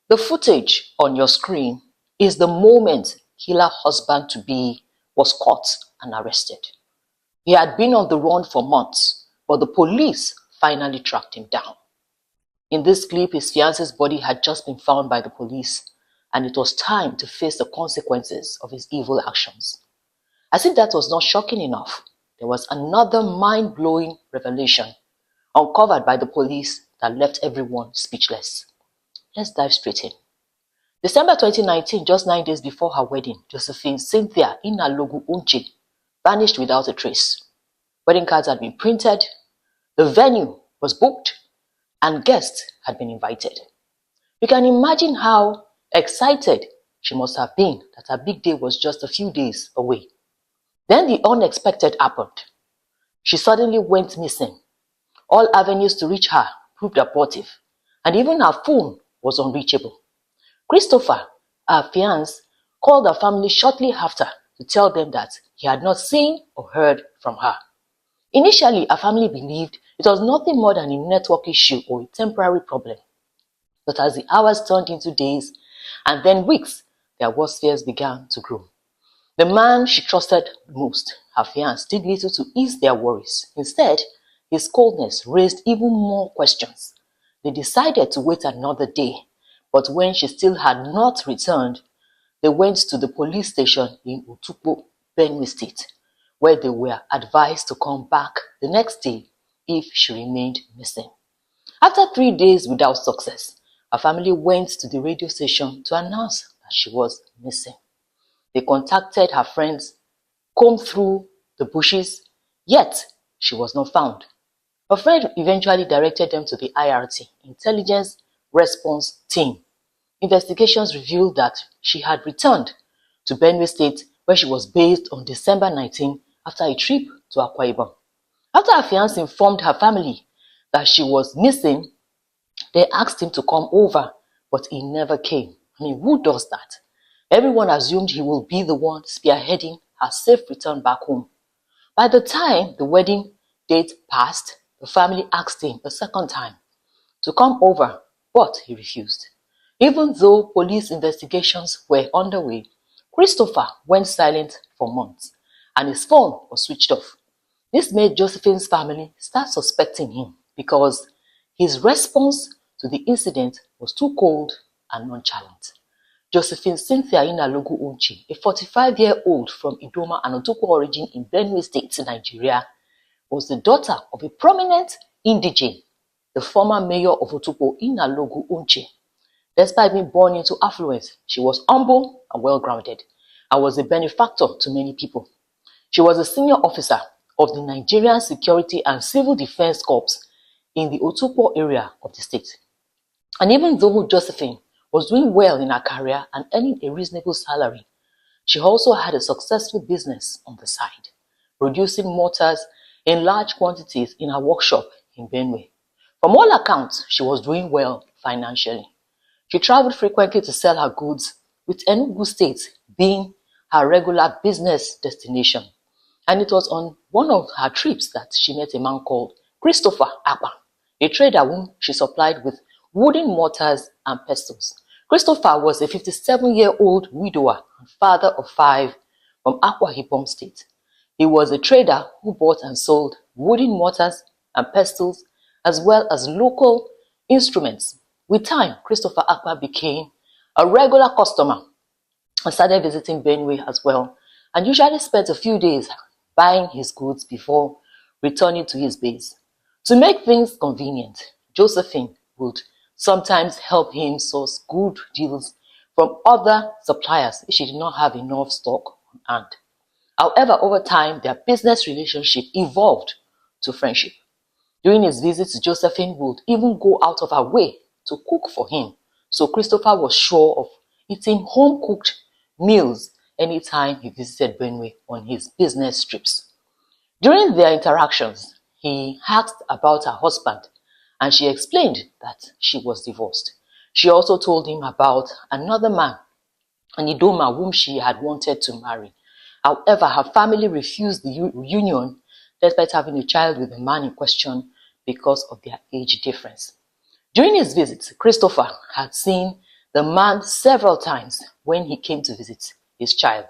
The footage on your screen is the moment killer husband-to-be was caught and arrested. He had been on the run for months, but the police finally tracked him down. In this clip, his fiance's body had just been found by the police, and it was time to face the consequences of his evil actions. As if that was not shocking enough, there was another mind-blowing revelation uncovered by the police that left everyone speechless. Let's dive straight in. December 2019, just 9 days before her wedding, Josephine Cynthia Onche vanished without a trace. Wedding cards had been printed, the venue was booked, and guests had been invited. You can imagine how excited she must have been that her big day was just a few days away. Then the unexpected happened. She suddenly went missing. All avenues to reach her proved abortive, and even her phone was unreachable. Christopher, her fiancé, called her family shortly after to tell them that he had not seen or heard from her. Initially, her family believed it was nothing more than a network issue or a temporary problem. But as the hours turned into days and then weeks, their worst fears began to grow. The man she trusted most, her fiancé, did little to ease their worries. Instead, his coldness raised even more questions. They decided to wait another day, but when she still had not returned, they went to the police station in Otukpo, Benue State, where they were advised to come back the next day if she remained missing. After 3 days without success, her family went to the radio station to announce that she was missing. They contacted her friends, combed through the bushes, yet she was not found. Her friend eventually directed them to the IRT, Intelligence Response Team. Investigations revealed that she had returned to Benue State, where she was based on December 19 after a trip to Akwa Ibom. After her fiancé informed her family that she was missing, they asked him to come over, but he never came. I mean, who does that? Everyone assumed he will be the one spearheading her safe return back home. By the time the wedding date passed, the family asked him a second time to come over, but he refused. Even though police investigations were underway, Christopher went silent for months, and his phone was switched off. This made Josephine's family start suspecting him because his response to the incident was too cold and nonchalant. Josephine Cynthia Onche, a 45-year-old from Idoma and Otukpo origin in Benue State, Nigeria, was the daughter of a prominent indigene, the former mayor of Otukpo, Onche. Despite being born into affluence, she was humble and well-grounded and was a benefactor to many people. She was a senior officer of the Nigerian Security and Civil Defense Corps in the Otukpo area of the state. And even though Josephine was doing well in her career and earning a reasonable salary, she also had a successful business on the side, producing mortars in large quantities in her workshop in Benue. From all accounts, she was doing well financially. She traveled frequently to sell her goods, with Enugu State being her regular business destination. And it was on one of her trips that she met a man called Christopher Akpa, a trader whom she supplied with wooden mortars and pestles. Christopher was a 57-year-old widower and father of 5 from Akwa Ibom State. He was a trader who bought and sold wooden mortars and pestles as well as local instruments. With time, Christopher Akpa became a regular customer and started visiting Benue as well, and usually spent a few days buying his goods before returning to his base. To make things convenient, Josephine would sometimes help him source good deals from other suppliers if she did not have enough stock on hand. However, over time, their business relationship evolved to friendship. During his visits, Josephine would even go out of her way to cook for him, so Christopher was sure of eating home-cooked meals anytime he visited Benue on his business trips. During their interactions, he asked about her husband, and she explained that she was divorced. She also told him about another man, an Idoma, whom she had wanted to marry. However, her family refused the union despite having a child with the man in question because of their age difference. During his visit, Christopher had seen the man several times when he came to visit his child.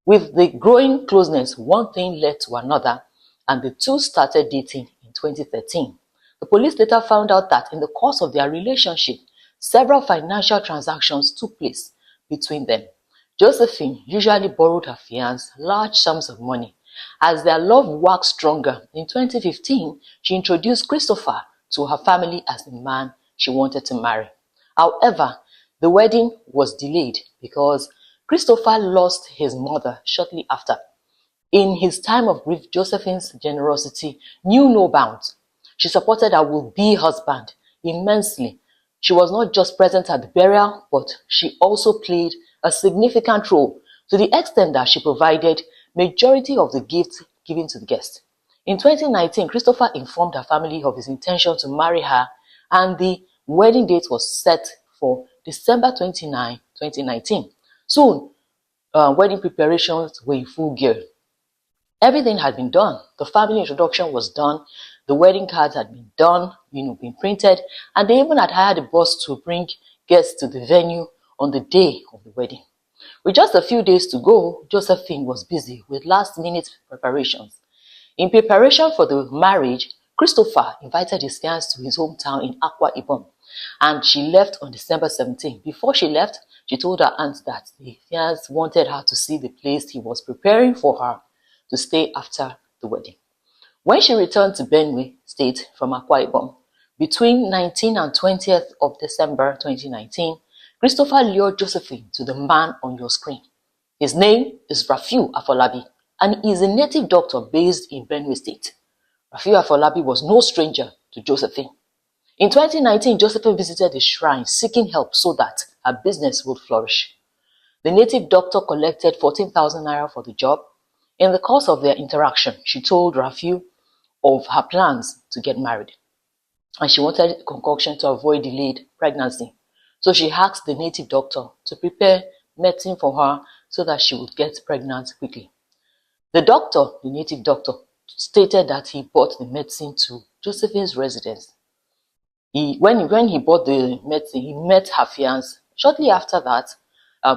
With the growing closeness, one thing led to another, and the two started dating in 2013. The police later found out that in the course of their relationship, several financial transactions took place between them. Josephine usually borrowed her fiancé large sums of money. As their love waxed stronger, in 2015, she introduced Christopher to her family as the man she wanted to marry. However, the wedding was delayed because Christopher lost his mother shortly after. In his time of grief, Josephine's generosity knew no bounds. She supported her would-be husband immensely. She was not just present at the burial, but she also played a significant role to the extent that she provided majority of the gifts given to the guests. In 2019, Christopher informed her family of his intention to marry her, and the wedding date was set for December 29, 2019. Soon, wedding preparations were in full gear. Everything had been done. The family introduction was done. The wedding cards had been done, been printed, and they even had hired a bus to bring guests to the venue on the day of the wedding. With just a few days to go, Josephine was busy with last-minute preparations. In preparation for the marriage, Christopher invited his fiancée to his hometown in Akwa Ibom, and she left on December 17. Before she left, she told her aunt that the fiancé wanted her to see the place he was preparing for her to stay after the wedding. When she returned to Benue State from Akwa Ibom, between 19th and 20th of December 2019, Christopher lured Josephine to the man on your screen. His name is Rafiu Afolabi, and he is a native doctor based in Benue State. Rafiu Afolabi was no stranger to Josephine. In 2019, Josephine visited the shrine seeking help so that her business would flourish. The native doctor collected 14,000 naira for the job. In the course of their interaction, she told Rafiu of her plans to get married, and she wanted a concoction to avoid delayed pregnancy. So she asked the native doctor to prepare medicine for her so that she would get pregnant quickly. The native doctor, stated that he bought the medicine to Josephine's residence. When he bought the medicine, he met her fiancé. Shortly after that,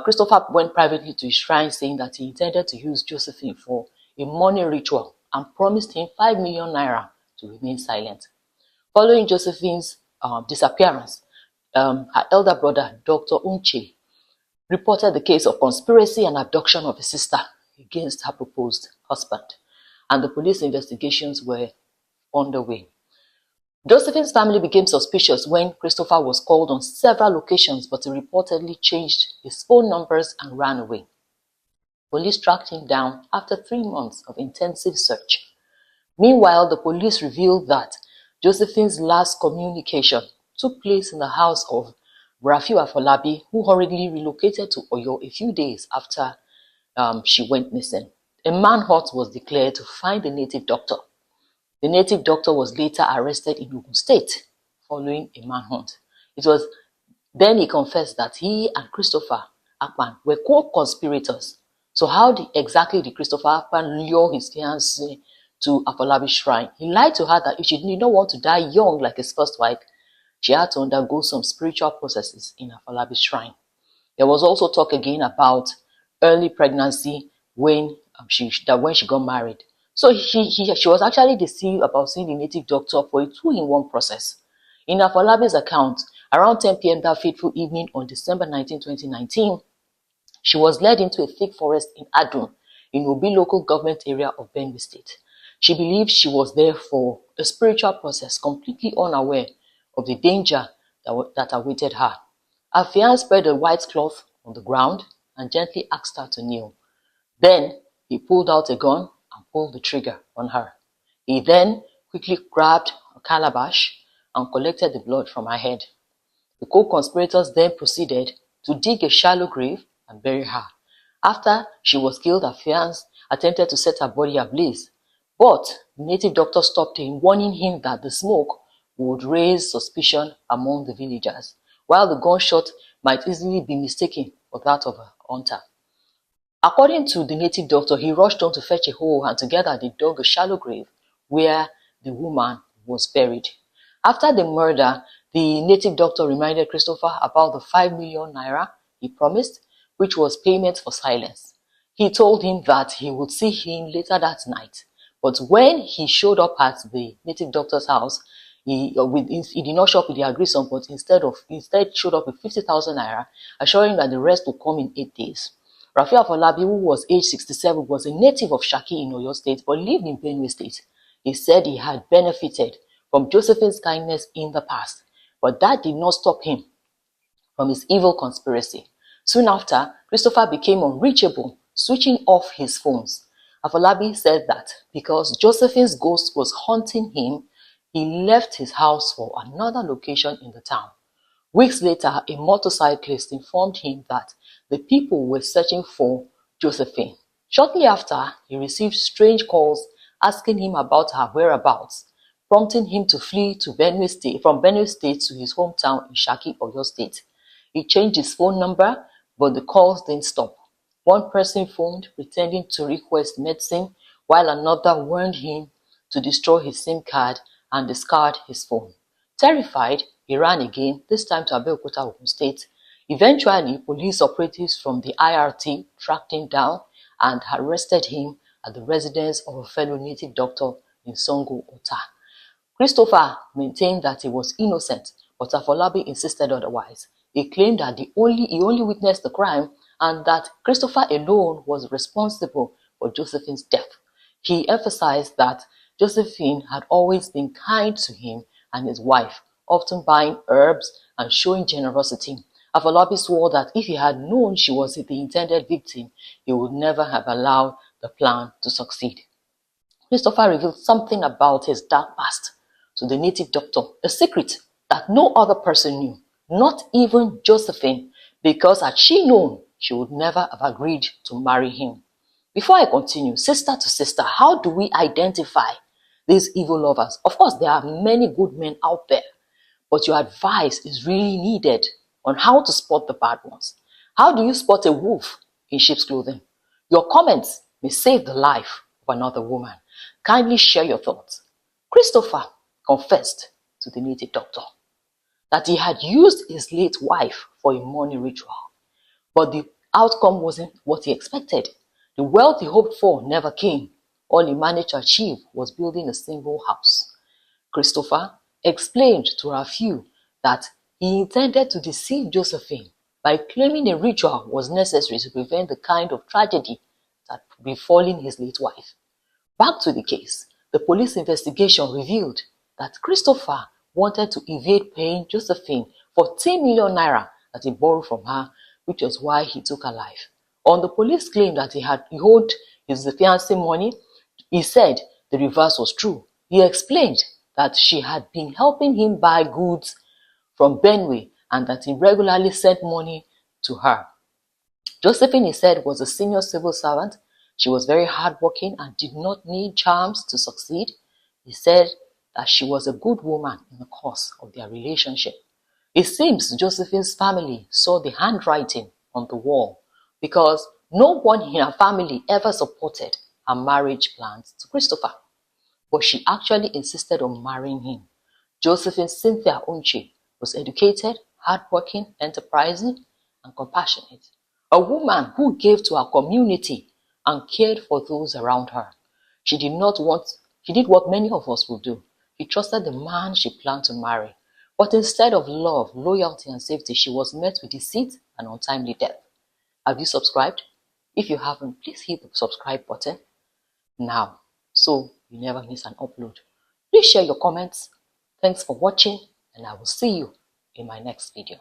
Christopher went privately to his shrine saying that he intended to use Josephine for a money ritual and promised him 5 million naira to remain silent. Following Josephine's disappearance, her elder brother, Dr. Onche, reported the case of conspiracy and abduction of his sister against her proposed husband, and the police investigations were underway. Josephine's family became suspicious when Christopher was called on several occasions, but he reportedly changed his phone numbers and ran away. Police tracked him down after 3 months of intensive search. Meanwhile, the police revealed that Josephine's last communication took place in the house of Rafiu Afolabi, who hurriedly relocated to Oyo a few days after she went missing. A manhunt was declared to find the native doctor. The native doctor was later arrested in Ogun State following a manhunt. It was then he confessed that he and Christopher Akpan were co-conspirators. So how exactly did Christopher Akpan lure his fiancée to Afolabi's shrine? He lied to her that if she did not want to die young like his first wife, she had to undergo some spiritual processes in Afolabi's shrine. There was also talk again about early pregnancy when she got married. So she was actually deceived about seeing the native doctor for a 2-in-1 process. In Afolabi's account, around 10 p.m. that fateful evening on December 19, 2019, she was led into a thick forest in Adum, in Obi local government area of Benue State. She believed she was there for a spiritual process, completely unaware of the danger that awaited her. Her fiancé spread a white cloth on the ground and gently asked her to kneel. Then he pulled out a gun and pulled the trigger on her. He then quickly grabbed a calabash and collected the blood from her head. The co-conspirators then proceeded to dig a shallow grave and bury her. After she was killed, her fiancé attempted to set her body ablaze, but the native doctor stopped him, warning him that the smoke would raise suspicion among the villagers, while the gunshot might easily be mistaken for that of a hunter. According to the native doctor, he rushed on to fetch a hoe, and together they dug a shallow grave where the woman was buried. After the murder, The native doctor reminded Christopher about the 5 million naira he promised, which was payment for silence. He told him that he would see him later that night. But when he showed up at the native doctor's house, he did not show up with the agreed sum, but instead showed up with 50,000 naira, assuring that the rest would come in 8 days. Rafi Afolabi, who was age 67, was a native of Shaki in Oyo State, but lived in Benue State. He said he had benefited from Josephine's kindness in the past, but that did not stop him from his evil conspiracy. Soon after, Christopher became unreachable, switching off his phones. Afolabi said that because Josephine's ghost was haunting him, he left his house for another location in the town. Weeks later, a motorcyclist informed him that the people were searching for Josephine. Shortly after, he received strange calls asking him about her whereabouts, prompting him to flee to from Benue State to his hometown in Shaki, Oyo State. He changed his phone number, but the calls didn't stop. One person phoned pretending to request medicine, while another warned him to destroy his SIM card and discard his phone. Terrified, he ran again, this time to Abeokuta, Ogun State. Eventually, police operatives from the IRT tracked him down and arrested him at the residence of a fellow native doctor in Songo, Ota. Christopher maintained that he was innocent, but Afolabi insisted otherwise. He claimed that he only witnessed the crime and that Christopher alone was responsible for Josephine's death. He emphasized that Josephine had always been kind to him and his wife, often buying herbs and showing generosity. Afolabi swore that if he had known she was the intended victim, he would never have allowed the plan to succeed. Christopher revealed something about his dark past to the native doctor, a secret that no other person knew, not even Josephine, because had she known, she would never have agreed to marry him. Before I continue, sister to sister, how do we identify these evil lovers? Of course, there are many good men out there, but your advice is really needed on how to spot the bad ones. How do you spot a wolf in sheep's clothing? Your comments may save the life of another woman. Kindly share your thoughts. Christopher confessed to the native doctor that he had used his late wife for a money ritual, but the outcome wasn't what he expected. The wealth he hoped for never came. All he managed to achieve was building a single house. Christopher explained to Rafiu that he intended to deceive Josephine by claiming a ritual was necessary to prevent the kind of tragedy that befallen his late wife. Back to the case, the police investigation revealed that Christopher wanted to evade paying Josephine for 10 million naira that he borrowed from her, which was why he took her life. On the police claim that he owed his fiancé money, he said the reverse was true. He explained that she had been helping him buy goods from Benue and that he regularly sent money to her. Josephine, he said, was a senior civil servant. She was very hardworking and did not need charms to succeed. He said that she was a good woman in the course of their relationship. It seems Josephine's family saw the handwriting on the wall because no one in her family ever supported her marriage plans to Christopher. But she actually insisted on marrying him. Josephine Cynthia Onche was educated, hardworking, enterprising, and compassionate. A woman who gave to her community and cared for those around her. She did what many of us would do. She trusted the man she planned to marry. But instead of love, loyalty, and safety, she was met with deceit and untimely death. Have you subscribed? If you haven't, please hit the subscribe button now so you never miss an upload. Please share your comments. Thanks for watching, and I will see you in my next video.